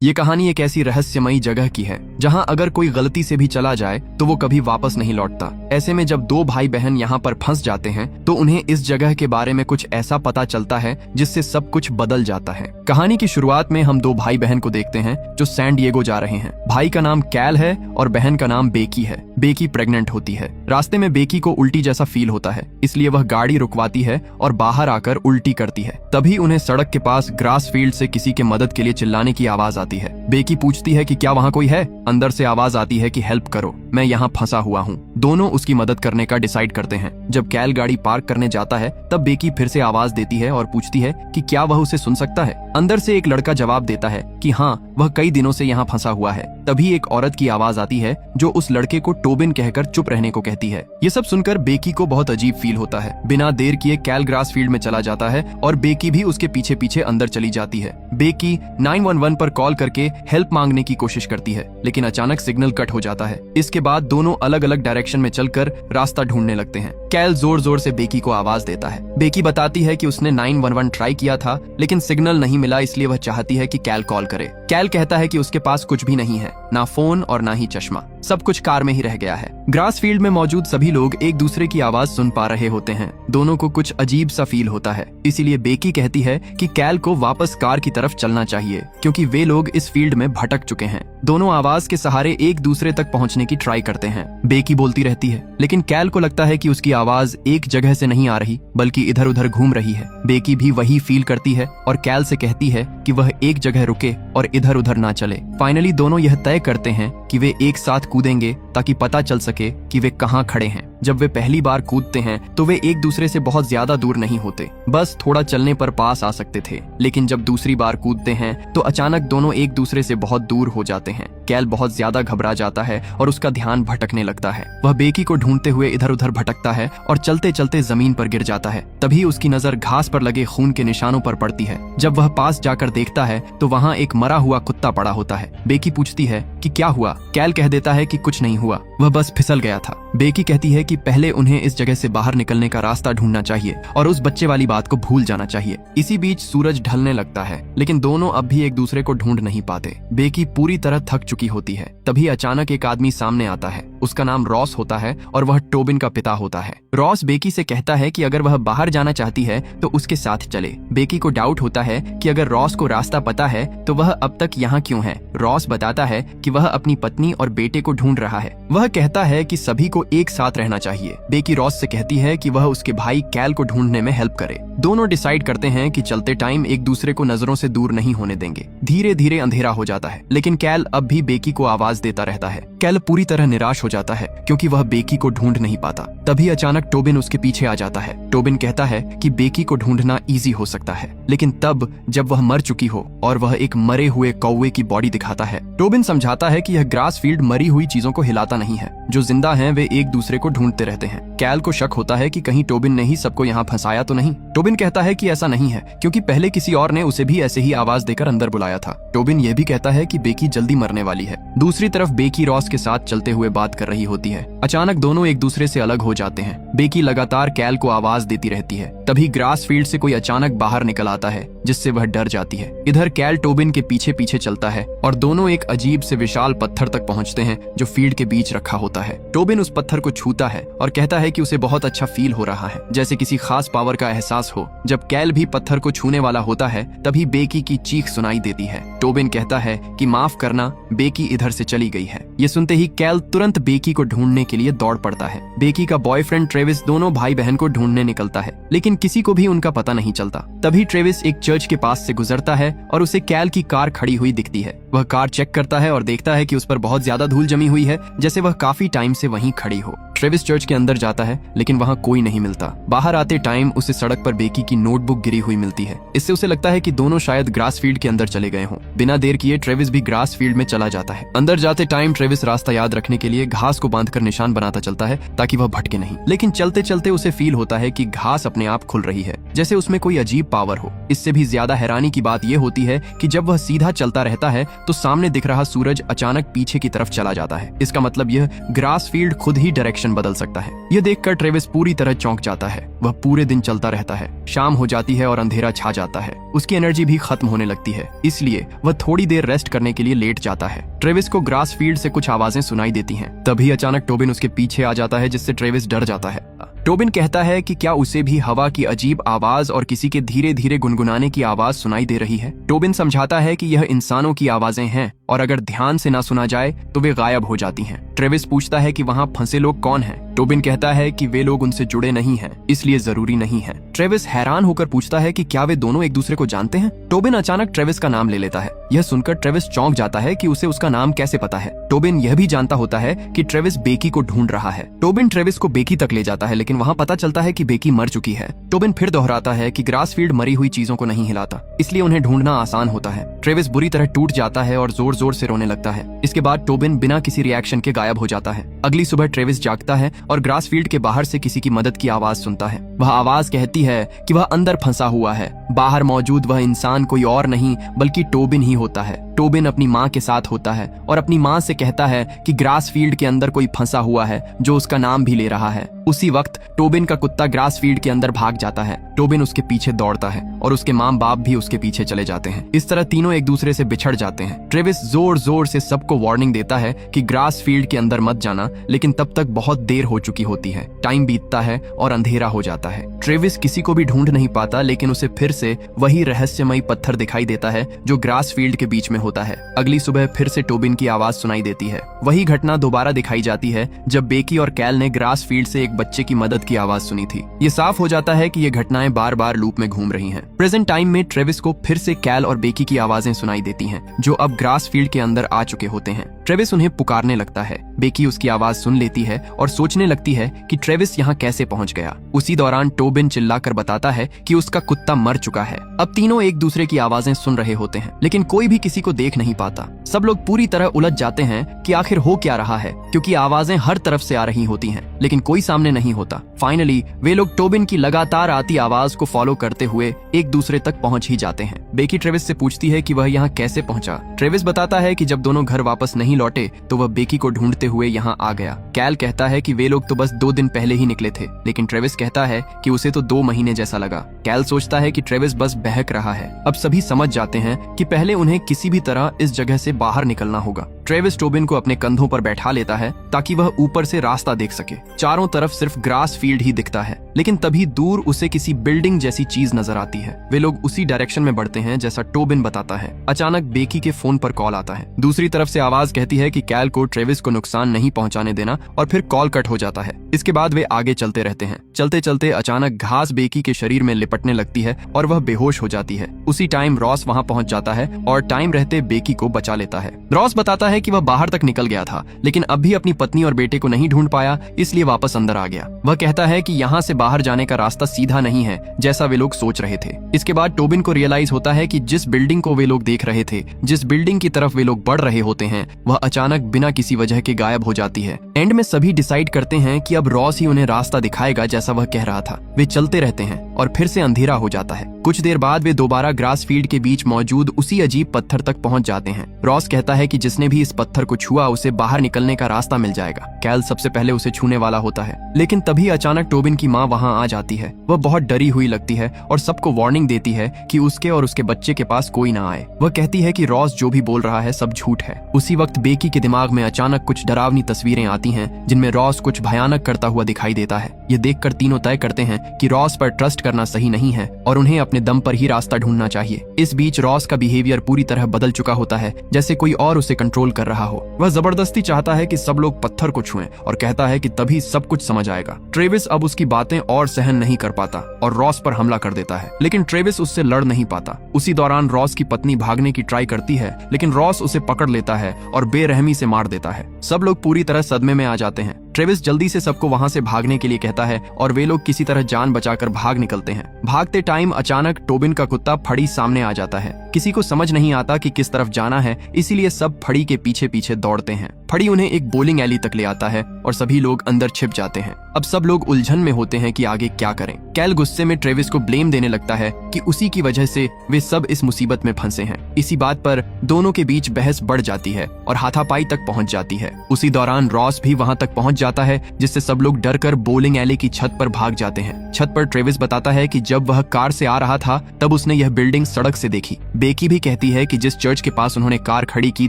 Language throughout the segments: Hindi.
ये कहानी एक ऐसी रहस्यमयी जगह की है जहां अगर कोई गलती से भी चला जाए तो वो कभी वापस नहीं लौटता। ऐसे में जब दो भाई बहन यहाँ पर फंस जाते हैं तो उन्हें इस जगह के बारे में कुछ ऐसा पता चलता है जिससे सब कुछ बदल जाता है। कहानी की शुरुआत में हम दो भाई बहन को देखते हैं जो सैन डिएगो जा रहे हैं। भाई का नाम कैल है और बहन का नाम बेकी है। बेकी प्रेग्नेंट होती है। रास्ते में बेकी को उल्टी जैसा फील होता है, इसलिए वह गाड़ी रुकवाती है और बाहर आकर उल्टी करती है। तभी उन्हें सड़क के पास ग्रास फील्ड से किसी के मदद के लिए चिल्लाने की आवाज आती है। बेकी पूछती है कि क्या वहाँ कोई है। अंदर से आवाज आती है कि हेल्प करो, मैं यहाँ फंसा हुआ हूँ। दोनों उसकी मदद करने का डिसाइड करते हैं। जब कैल गाड़ी पार्क करने जाता है तब बेकी फिर से आवाज देती है और पूछती है कि क्या वह उसे सुन सकता है। अंदर से एक लड़का जवाब देता है कि हाँ, वह कई दिनों से यहाँ फंसा हुआ है। तभी एक औरत की आवाज आती है जो उस लड़के को टोबिन कहकर चुप रहने को कहती है। ये सब सुनकर बेकी को बहुत अजीब फील होता है। बिना देर किए कैल ग्रास फील्ड में चला जाता है और बेकी भी उसके पीछे पीछे अंदर चली जाती है। बेकी 911 पर कॉल करके हेल्प मांगने की कोशिश करती है, लेकिन अचानक सिग्नल कट हो जाता है। इसके बाद दोनों अलग अलग डायरेक्शन में चलकर रास्ता ढूंढने लगते हैं। कैल जोर जोर से बेकी को आवाज देता है। बेकी बताती है कि उसने 911 ट्राई किया था लेकिन सिग्नल नहीं मिला, इसलिए वह चाहती है कि कैल कॉल करे। कैल कहता है कि उसके पास कुछ भी नहीं है, ना फोन और ना ही चश्मा, सब कुछ कार में ही रह गया है। ग्रास फील्ड में मौजूद सभी लोग एक दूसरे की आवाज सुन पा रहे होते हैं। दोनों को कुछ अजीब सा फील होता है, इसीलिए बेकी कहती है कि कैल को वापस कार की तरफ चलना चाहिए क्योंकि वे लोग इस फील्ड में भटक चुके हैं। दोनों आवाज के सहारे एक दूसरे तक पहुंचने की ट्राई करते हैं। बेकी बोलती रहती है लेकिन कैल को लगता है कि उसकी आवाज एक जगह से नहीं आ रही बल्कि इधर उधर घूम रही है। बेकी भी वही फील करती है और कैल से कहती है कि वह एक जगह रुके और इधर उधर ना चले। फाइनली दोनों यह तय करते हैं कि वे एक साथ कूदेंगे ताकि पता चल सके कि वे कहाँ खड़े हैं। जब वे पहली बार कूदते हैं तो वे एक दूसरे से बहुत ज्यादा दूर नहीं होते, बस थोड़ा चलने पर पास आ सकते थे। लेकिन जब दूसरी बार कूदते हैं तो अचानक दोनों एक दूसरे से बहुत दूर हो जाते हैं। कैल बहुत ज्यादा घबरा जाता है और उसका ध्यान भटकने लगता है। वह बेकी को ढूंढते हुए इधर उधर भटकता है और चलते चलते जमीन पर गिर जाता है। तभी उसकी नजर घास पर लगे खून के निशानों पर पड़ती है। जब वह पास जाकर देखता है तो वहाँ एक मरा हुआ कुत्ता पड़ा होता है। बेकी पूछती है कि क्या हुआ। कैल कह देता है कि कुछ नहीं हुआ, वह बस फिसल गया था। बेकी कहती है कि पहले उन्हें इस जगह से बाहर निकलने का रास्ता ढूंढना चाहिए और उस बच्चे वाली बात को भूल जाना चाहिए। इसी बीच सूरज ढलने लगता है लेकिन दोनों अब भी एक दूसरे को ढूंढ नहीं पाते। बेकी पूरी तरह थक चुकी होती है। तभी अचानक एक आदमी सामने आता है। उसका नाम रॉस होता है और वह टोबिन का पिता होता है। रॉस बेकी से कहता है कि अगर वह बाहर जाना चाहती है तो उसके साथ चले। बेकी को डाउट होता है कि अगर रॉस को रास्ता पता है तो वह अब तक यहाँ क्यों है। रॉस बताता है कि वह अपनी पत्नी और बेटे को ढूंढ रहा है। वह कहता है कि सभी को एक साथ रहना चाहिए। बेकी रॉस से कहती है कि वह उसके भाई कैल को ढूंढने में हेल्प करे। दोनों डिसाइड करते हैं कि चलते टाइम एक दूसरे को नजरों से दूर नहीं होने देंगे। धीरे धीरे अंधेरा हो जाता है लेकिन कैल अब भी बेकी को आवाज देता रहता है। कैल पूरी तरह निराश हो जाता है क्योंकि वह बेकी को ढूंढ नहीं पाता। तभी अचानक टोबिन उसके पीछे आ जाता है। टोबिन कहता है कि बेकी को ढूंढना इजी हो सकता है, लेकिन तब जब वह मर चुकी हो और वह एक मरे हुए कौवे की बॉडी दिखाता है। टोबिन समझाता है कि यह ग्रास फील्ड मरी हुई चीजों को हिलाता नहीं है, जो जिंदा हैं वे एक दूसरे को ढूंढते रहते हैं। कैल को शक होता है कि कहीं टोबिन ने ही सबको यहाँ फंसाया तो नहीं। टोबिन कहता है कि ऐसा नहीं है क्योंकि पहले किसी और ने उसे भी ऐसे ही आवाज देकर अंदर बुलाया था। टोबिन यह भी कहता है कि बेकी जल्दी मरने वाली है। दूसरी तरफ बेकी रॉस के साथ चलते हुए बात कर रही होती है। अचानक दोनों एक दूसरे से अलग हो जाते हैं। बेकी लगातार कैल को आवाज देती रहती है। तभी ग्रास फील्ड से कोई अचानक बाहर निकल आता है जिससे वह डर जाती है। इधर कैल टोबिन के पीछे पीछे चलता है और दोनों एक अजीब से विशाल पत्थर तक पहुंचते हैं जो फील्ड के बीच रखा होता है। टोबिन उस पत्थर को छूता है और कहता है कि उसे बहुत अच्छा फील हो रहा है, जैसे किसी खास पावर का एहसास हो। जब कैल भी पत्थर को छूने वाला होता है तभी बेकी की चीख सुनाई देती है। टोबिन कहता है कि माफ करना, बेकी इधर से चली गई है। ये सुनते ही कैल तुरंत बेकी को ढूंढने के लिए दौड़ पड़ता है। बेकी का बॉयफ्रेंड ट्रेविस दोनों भाई बहन को ढूंढने निकलता है लेकिन किसी को भी उनका पता नहीं चलता। तभी ट्रेविस एक चर्च के पास से गुजरता है और उसे कैल की कार खड़ी हुई दिखती है। वह कार चेक करता है और देखता है कि उस पर बहुत ज्यादा धूल जमी हुई है, जैसे वह काफी टाइम से वहीं खड़ी हो। ट्रेविस चर्च के अंदर जाता है लेकिन वहाँ कोई नहीं मिलता। बाहर आते टाइम उसे सड़क पर बेकी की नोटबुक गिरी हुई मिलती है। इससे उसे लगता है कि दोनों शायद ग्रास फील्ड के अंदर चले गए हों। बिना देर किए ट्रेविस भी ग्रास फील्ड में चला जाता है। अंदर जाते टाइम ट्रेविस रास्ता याद रखने के लिए घास को बांधकर निशान बनाता चलता है ताकि वह भटके नहीं। लेकिन चलते चलते उसे फील होता है कि घास अपने आप खुल रही है, जैसे उसमें कोई अजीब पावर हो। इससे भी ज्यादा हैरानी की बात यह होती है कि जब वह सीधा चलता रहता है तो सामने दिख रहा सूरज अचानक पीछे की तरफ चला जाता है। इसका मतलब यह ग्रास फील्ड खुद ही डायरेक्शन डायरेक्शन बदल सकता है। यह देखकर ट्रेविस पूरी तरह चौंक जाता है। वह पूरे दिन चलता रहता है। शाम हो जाती है और अंधेरा छा जाता है। उसकी एनर्जी भी खत्म होने लगती है, इसलिए वह थोड़ी देर रेस्ट करने के लिए लेट जाता है। ट्रेविस को ग्रास फील्ड से कुछ आवाजें सुनाई देती हैं। तभी अचानक टोबिन उसके पीछे आ जाता है, जिससे ट्रेविस डर जाता है। टोबिन कहता है कि क्या उसे भी हवा की अजीब आवाज और किसी के धीरे धीरे गुनगुनाने की आवाज सुनाई दे रही है। टोबिन समझाता है कि यह इंसानों की आवाजें हैं और अगर ध्यान से ना सुना जाए तो वे गायब हो जाती हैं। ट्रेविस पूछता है कि वहाँ फंसे लोग कौन हैं। टोबिन कहता है कि वे लोग उनसे जुड़े नहीं हैं, इसलिए जरूरी नहीं है। ट्रेविस हैरान होकर पूछता है कि क्या वे दोनों एक दूसरे को जानते हैं। टोबिन अचानक ट्रेविस का नाम ले लेता है। यह सुनकर ट्रेविस चौंक जाता है कि उसे उसका नाम कैसे पता है। टोबिन यह भी जानता होता है कि ट्रेविस बेकी को ढूंढ रहा है। टोबिन ट्रेविस को बेकी तक ले जाता है, लेकिन वहाँ पता चलता है कि बेकी मर चुकी है। टोबिन फिर दोहराता है कि ग्रासफील्ड मरी हुई चीजों को नहीं हिलाता, इसलिए उन्हें ढूंढना आसान होता है। ट्रेविस बुरी तरह टूट जाता है और जोर जोर से रोने लगता है। इसके बाद टोबिन बिना किसी रिएक्शन के गायब हो जाता है। अगली सुबह ट्रेविस जागता है और ग्रासफील्ड के बाहर से किसी की मदद की आवाज सुनता है। वह आवाज कहती है कि वह अंदर फंसा हुआ है। बाहर मौजूद वह इंसान कोई और नहीं बल्कि टोबिन ही होता है। टोबिन अपनी माँ के साथ होता है और अपनी माँ से कहता है कि ग्रासफील्ड के अंदर कोई फंसा हुआ है जो उसका नाम भी ले रहा है। उसी वक्त टोबिन का कुत्ता ग्रासफील्ड के अंदर भाग जाता है। टोबिन उसके पीछे दौड़ता है और उसके माँ बाप भी उसके पीछे चले जाते हैं। इस तरह तीनों एक दूसरे से बिछड़ जाते हैं। ट्रेविस जोर जोर से सबको वार्निंग देता है कि ग्रासफील्ड के अंदर मत जाना, लेकिन तब तक बहुत देर हो चुकी होती है। टाइम बीतता है और अंधेरा हो जाता है। ट्रेविस किसी को भी ढूंढ नहीं पाता, लेकिन उसे फिर से वही रहस्यमयी पत्थर दिखाई देता है जो ग्रासफील्ड के बीच में होता है। अगली सुबह फिर से टोबिन की आवाज सुनाई देती है। वही घटना दोबारा दिखाई जाती है जब बेकी और कैल ने ग्रासफील्ड से एक बच्चे की मदद की आवाज सुनी थी। ये साफ हो जाता है कि ये घटनाएं बार बार लूप में घूम रही हैं। प्रेजेंट टाइम में ट्रेविस को फिर से कैल और बेकी की आवाजें सुनाई देती हैं, जो अब ग्रासफील्ड के अंदर आ चुके होते हैं। ट्रेविस उन्हें पुकारने लगता है। बेकी उसकी आवाज सुन लेती है और सोचने लगती है कि ट्रेविस यहाँ कैसे पहुँच गया। उसी दौरान टोबिन चिल्लाकर बताता है कि उसका कुत्ता मर चुका है। अब तीनों एक दूसरे की आवाजें सुन रहे होते हैं, लेकिन कोई भी किसी को देख नहीं पाता। सब लोग पूरी तरह उलझ जाते हैं कि आखिर हो क्या रहा है, क्योंकि आवाजें हर तरफ से आ रही होती हैं, लेकिन कोई सामने नहीं होता। फाइनली वे लोग टोबिन की लगातार आती आवाज को फॉलो करते हुए एक दूसरे तक पहुंच ही जाते हैं। बेकी ट्रेविस से पूछती है कि वह यहाँ कैसे पहुंचा। ट्रेविस बताता है कि जब दोनों घर वापस नहीं लौटे तो वह बेकी को ढूंढते हुए यहाँ आ गया। कैल कहता है कि वे लोग तो बस 2 दिन पहले ही निकले थे, लेकिन ट्रेविस कहता है कि उसे तो 2 महीने जैसा लगा। कैल सोचता है कि ट्रेविस बस बहक रहा है। अब सभी समझ जाते हैं कि पहले उन्हें किसी भी तरह इस जगह से बाहर निकलना होगा। ट्रेविस टोबिन को अपने कंधों पर बैठा लेता है ताकि वह ऊपर से रास्ता देख सके। चारों तरफ सिर्फ ग्रास फील्ड ही दिखता है, लेकिन तभी दूर उसे किसी बिल्डिंग जैसी चीज नजर आती है। वे लोग उसी डायरेक्शन में बढ़ते हैं जैसा टोबिन बताता है। अचानक बेकी के फोन पर कॉल आता है। दूसरी तरफ से आवाज कहती है कि कैल को ट्रेविस को नुकसान नहीं पहुंचाने देना, और फिर कॉल कट हो जाता है। इसके बाद वे आगे चलते रहते हैं। चलते चलते अचानक घास बेकी के शरीर में लिपटने लगती है और वह बेहोश हो जाती है। उसी टाइम रॉस वहां पहुंच जाता है और टाइम रहते बेकी को बचा लेता है। रॉस बताता है कि वह बाहर तक निकल गया था, लेकिन अब भी अपनी पत्नी और बेटे को नहीं ढूंढ पाया, इसलिए वापस अंदर आ गया। वह कहता है कि यहाँ से बाहर जाने का रास्ता सीधा नहीं है जैसा वे लोग सोच रहे थे। इसके बाद टोबिन को रियलाइज होता है कि जिस बिल्डिंग को वे लोग देख रहे थे, जिस बिल्डिंग की तरफ वे लोग बढ़ रहे होते हैं, वह अचानक बिना किसी वजह के गायब हो जाती है। एंड में सभी डिसाइड करते हैं कि अब रॉस ही उन्हें रास्ता दिखाएगा जैसा वह कह रहा था। वे चलते रहते हैं और फिर से अंधेरा हो जाता है। कुछ देर बाद वे दोबारा ग्रास फील्ड के बीच मौजूद उसी अजीब पत्थर तक पहुंच जाते हैं। रॉस कहता है कि जिसने भी इस पत्थर को छुआ उसे बाहर निकलने का रास्ता मिल जाएगा। कैल सबसे पहले उसे छूने वाला होता है, लेकिन तभी अचानक टोबिन की माँ वहां आ जाती है। वह बहुत डरी हुई लगती है और सबको वार्निंग देती है कि उसके और उसके बच्चे के पास कोई ना आए। वह कहती है कि रॉस जो भी बोल रहा है सब झूठ है। उसी वक्त बेकी के दिमाग में अचानक कुछ डरावनी तस्वीरें आती हैं, जिनमें रॉस कुछ भयानक करता हुआ दिखाई देता है। ये देखकर तीनों तय करते हैं कि रॉस पर ट्रस्ट करना सही नहीं है और उन्हें अपने दम पर ही रास्ता ढूंढना चाहिए। इस बीच रॉस का बिहेवियर पूरी तरह बदल चुका होता है, जैसे कोई और उसे कंट्रोल कर रहा हो। वह जबरदस्ती चाहता है कि सब लोग पत्थर को छुएं और कहता है कि तभी सब कुछ समझ आएगा। ट्रेविस अब उसकी बातें और सहन नहीं कर पाता और रॉस पर हमला कर देता है, लेकिन ट्रेविस उससे लड़ नहीं पाता। उसी दौरान रॉस की पत्नी भागने की ट्राई करती है, लेकिन रॉस उसे पकड़ लेता है और बेरहमी से मार देता है। सब लोग पूरी तरह सदमे में आ जाते हैं। ट्रेविस जल्दी से सबको वहां से भागने के लिए कहता है और वे लोग किसी तरह जान बचाकर भाग निकलते हैं। भागते टाइम अचानक टोबिन का कुत्ता फड़ी सामने आ जाता है। किसी को समझ नहीं आता कि किस तरफ जाना है, इसीलिए सब फड़ी के पीछे पीछे दौड़ते हैं। फड़ी उन्हें एक बोलिंग एली तक ले आता है और सभी लोग अंदर छिप जाते हैं। अब सब लोग उलझन में होते हैं कि आगे क्या करें। कैल गुस्से में ट्रेविस को ब्लेम देने लगता है कि उसी की वजह से वे सब इस मुसीबत में फंसे हैं। इसी बात पर दोनों के बीच बहस बढ़ जाती है और हाथापाई तक पहुंच जाती है। उसी दौरान रॉस भी वहां तक पहुंच जाता है, जिससे सब लोग डरकर बोलिंग एली की छत पर भाग जाते हैं। छत पर ट्रेविस बताता है कि जब वह कार से आ रहा था तब उसने यह बिल्डिंग सड़क से देखी। बेकी भी कहती है कि जिस चर्च के पास उन्होंने कार खड़ी की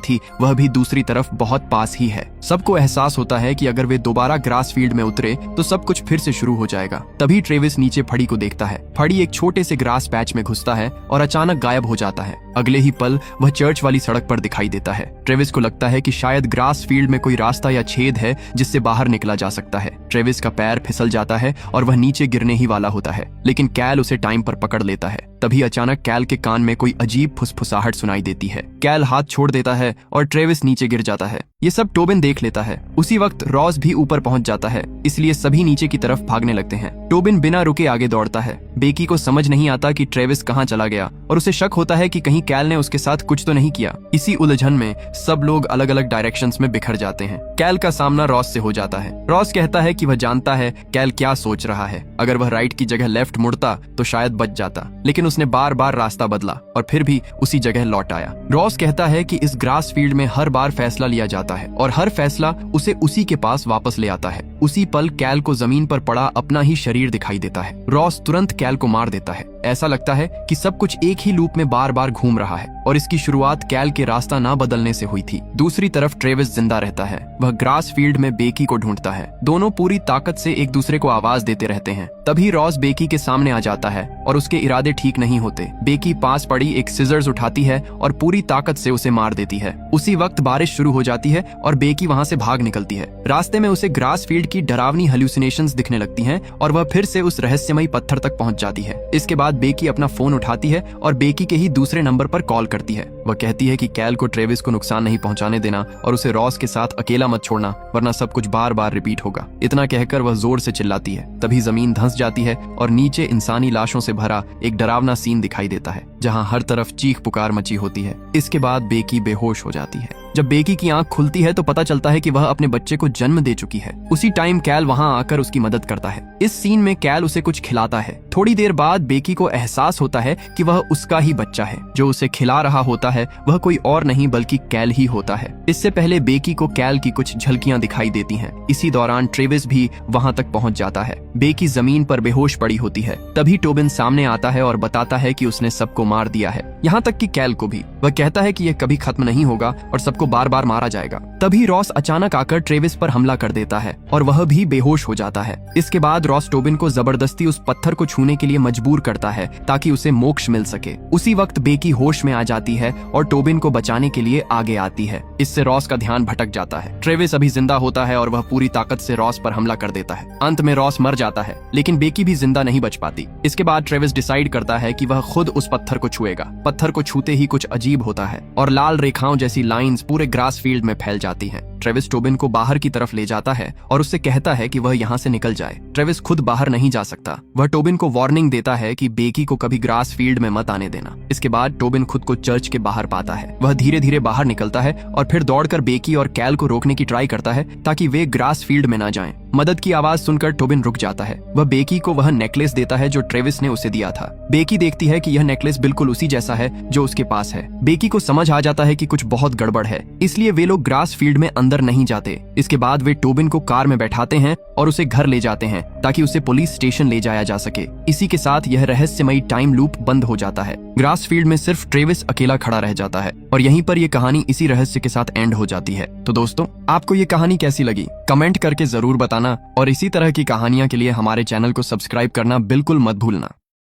थी वह भी दूसरी तरफ बहुत पास ही है। सबको एहसास होता है कि अगर वे दोबारा ग्रास फील्ड में उतरे तो सब कुछ फिर से शुरू हो जाएगा। तभी ट्रेविस नीचे फड़ी को देखता है। फड़ी एक छोटे से ग्रास पैच में घुसता है और अचानक गायब हो जाता है। अगले ही पल वह चर्च वाली सड़क पर दिखाई देता है। ट्रेविस को लगता है कि शायद ग्रास फील्ड में कोई रास्ता या छेद है जिससे बाहर निकला जा सकता है। ट्रेविस का पैर फिसल जाता है और वह नीचे गिरने ही वाला होता है, लेकिन कैल उसे टाइम पर पकड़ लेता है। तभी अचानक कैल के कान में कोई अजीब फुसफुसाहट सुनाई देती है। कैल हाथ छोड़ देता है और ट्रेविस नीचे गिर जाता है। ये सब टोबिन देख लेता है। उसी वक्त रॉस भी ऊपर पहुंच जाता है, इसलिए सभी नीचे की तरफ भागने लगते हैं। टोबिन बिना रुके आगे दौड़ता है। बेकी को समझ नहीं आता कि ट्रेविस कहां चला गया और उसे शक होता है कि कहीं कैल ने उसके साथ कुछ तो नहीं किया। इसी उलझन में सब लोग अलग अलग डायरेक्शंस में बिखर जाते हैं। कैल का सामना रॉस से हो जाता है। रॉस कहता है कि वह जानता है कैल क्या सोच रहा है। अगर वह राइट की जगह लेफ्ट मुड़ता तो शायद बच जाता, लेकिन उसने बार बार रास्ता बदला और फिर भी उसी जगह लौट आया। रॉस कहता है कि इस ग्रास फील्ड में हर बार फैसला लिया जाता है और हर फैसला उसे उसी के पास वापस ले आता है। उसी पल कैल को जमीन पर पड़ा अपना ही शरीर दिखाई देता है। रॉस तुरंत कैल को मार देता है। ऐसा लगता है कि सब कुछ एक ही लूप में बार बार घूम रहा है और इसकी शुरुआत कैल के रास्ता ना बदलने से हुई थी। दूसरी तरफ ट्रेविस जिंदा रहता है। वह ग्रास फील्ड में बेकी को ढूंढता है। दोनों पूरी ताकत से एक दूसरे को आवाज देते रहते हैं। तभी रॉस बेकी के सामने आ जाता है और उसके इरादे ठीक नहीं होते। बेकी पास पड़ी एक सिजर्स उठाती है और पूरी ताकत से उसे मार देती है। उसी वक्त बारिश शुरू हो जाती है और बेकी वहां से भाग निकलती है। रास्ते में उसे ग्रास फील्ड की डरावनी हेल्यूसिनेशंस दिखने लगती हैं और वह फिर से उस रहस्यमयी पत्थर तक पहुंच जाती है। इसके बाद बेकी अपना फोन उठाती है और बेकी के ही दूसरे नंबर पर कॉल करती है। वह कहती है कि कैल को ट्रेविस को नुकसान नहीं पहुंचाने देना और उसे रॉस के साथ अकेला मत छोड़ना, वरना सब कुछ बार बार रिपीट होगा। इतना कहकर वह जोर से चिल्लाती है। तभी जमीन धंस जाती है और नीचे इंसानी लाशों से भरा एक डरावना सीन दिखाई देता है, जहां हर तरफ चीख पुकार मची होती है। इसके बाद बेकी बेहोश हो जाती है। जब बेकी की आंख खुलती है तो पता चलता है कि वह अपने बच्चे को जन्म दे चुकी है। उसी टाइम कैल वहां आकर उसकी मदद करता है। इस सीन में कैल उसे कुछ खिलाता है। थोड़ी देर बाद बेकी को एहसास होता है कि वह उसका ही बच्चा है। जो उसे खिला रहा होता है वह कोई और नहीं बल्कि कैल ही होता है। इससे पहले बेकी को कैल की कुछ झलकियां दिखाई देती हैं। इसी दौरान ट्रेविस भी वहां तक पहुंच जाता है। बेकी जमीन पर बेहोश पड़ी होती है। तभी टोबिन सामने आता है और बताता है कि उसने सबको मार दिया है, यहाँ तक कि कैल को भी। वह कहता है कि यह कभी खत्म नहीं होगा और सबको बार बार मारा जाएगा। तभी रॉस अचानक आकर ट्रेविस पर हमला कर देता है और वह भी बेहोश हो जाता है। इसके बाद रॉस टोबिन को जबरदस्ती उस पत्थर को छूने के लिए मजबूर करता है ताकि उसे मोक्ष मिल सके। उसी वक्त बेकी होश में आ जाती है और टोबिन को बचाने के लिए आगे आती है। इससे रॉस का ध्यान भटक जाता है। ट्रेविस अभी जिंदा होता है और वह पूरी ताकत से रॉस पर हमला कर देता है। अंत में रॉस मर जाता है, लेकिन बेकी भी जिंदा नहीं बच पाती। इसके बाद ट्रेविस डिसाइड करता है कि वह खुद उस पत्थर को छुएगा। पत्थर को छूते ही कुछ अजीब होता है और लाल रेखाओं जैसी लाइंस पूरे ग्रास फील्ड में फैल जाती हैं। ट्रेविस टोबिन को बाहर की तरफ ले जाता है और उससे कहता है कि वह यहाँ से निकल जाए। ट्रेविस खुद बाहर नहीं जा सकता। वह टोबिन को वार्निंग देता है कि बेकी को कभी ग्रास फील्ड में मत आने देना। इसके बाद टोबिन खुद को चर्च के बाहर पाता है। वह धीरे धीरे बाहर निकलता है और फिर दौड़कर बेकी और कैल को रोकने की ट्राई करता है ताकि वे ग्रास फील्ड में न जाएं। मदद की आवाज सुनकर टोबिन रुक जाता है। वह बेकी को वह नेकलेस देता है जो ट्रेविस ने उसे दिया था। बेकी देखती है कि यह नेकलेस बिल्कुल उसी जैसा है जो उसके पास है। बेकी को समझ आ जाता है कि कुछ बहुत गड़बड़ है, इसलिए वे लोग ग्रास फील्ड में अंदर नहीं जाते। इसके बाद वे टोबिन को कार में बैठाते हैं और उसे घर ले जाते हैं ताकि उसे पुलिस स्टेशन ले जाया जा सके। इसी के साथ यह रहस्यमयी टाइम लूप बंद हो जाता है। ग्रास फील्ड में सिर्फ ट्रेविस अकेला खड़ा रह जाता है और यहीं पर यह कहानी इसी रहस्य के साथ एंड हो जाती है। तो दोस्तों, आपको ये कहानी कैसी लगी कमेंट करके जरूर बताना और इसी तरह की कहानियां के लिए हमारे चैनल को सब्सक्राइब करना बिल्कुल मत भूलना।